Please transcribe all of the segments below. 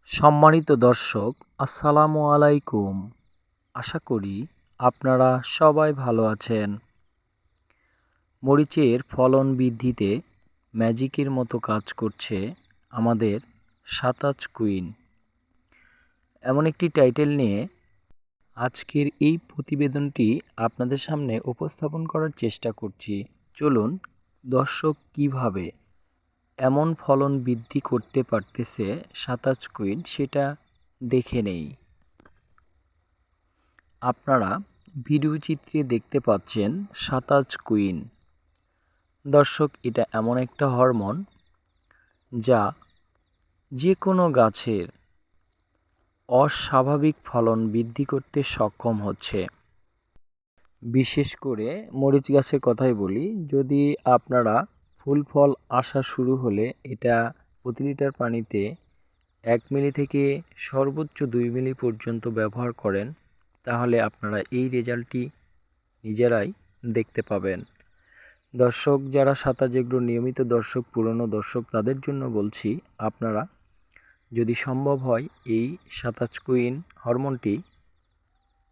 সম্মানিত দর্শক, আসসালামু আলাইকুম। আশা করি আপনারা সবাই ভালো আছেন। মরিচের ফলন বৃদ্ধিতে ম্যাজিকের মতো কাজ করছে আমাদের সাতাজ কুইন। এমন একটি টাইটেল নিয়ে আজকের এই প্রতিবেদনটি আপনাদের সামনে উপস্থাপন করার চেষ্টা করছি। চলুন দর্শক কিভাবে এমন ফলন বৃদ্ধি করতে পারতেছে সাতাজ কুইন সেটা দেখে নেই। আপনারা ভিডিও চিত্রে দেখতে পাচ্ছেন সাতাজ কুইন। দর্শক, এটা এমন একটা হরমোন যা যে কোনো গাছের অস্বাভাবিক ফলন বৃদ্ধি করতে সক্ষম হচ্ছে। বিশেষ করে মরিচ গাছের কথাই বলি, যদি আপনারা ফুল ফল আসা শুরু হলে এটা প্রতি লিটার পানিতে 1 মিলি থেকে সর্বোচ্চ 2 মিলি পর্যন্ত ব্যবহার করেন, তাহলে আপনারা এই রেজাল্টটি নিজেরাই দেখতে পাবেন। দর্শক, যারা সাতাজ এগ্রোর নিয়মিত দর্শক, পুরনো দর্শক, তাদের জন্য বলছি, আপনারা যদি সম্ভব হয় এই সাতাজ কুইন হরমোনটি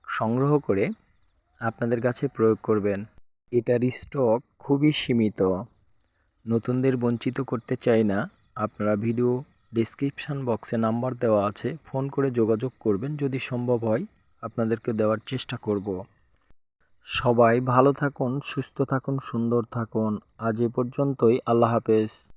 সংগ্রহ করে আপনাদের গাছে প্রয়োগ করবেন। এটার স্টক খুবই সীমিত, নতুনদের বঞ্চিত করতে চাই না। আপনারা ভিডিও ডেসক্রিপশান বক্সে নাম্বার দেওয়া আছে, ফোন করে যোগাযোগ করবেন। যদি সম্ভব হয় আপনাদেরকে দেওয়ার চেষ্টা করব। সবাই ভালো থাকুন, সুস্থ থাকুন, সুন্দর থাকুন। আজ এ পর্যন্তই। আল্লাহ হাফেজ।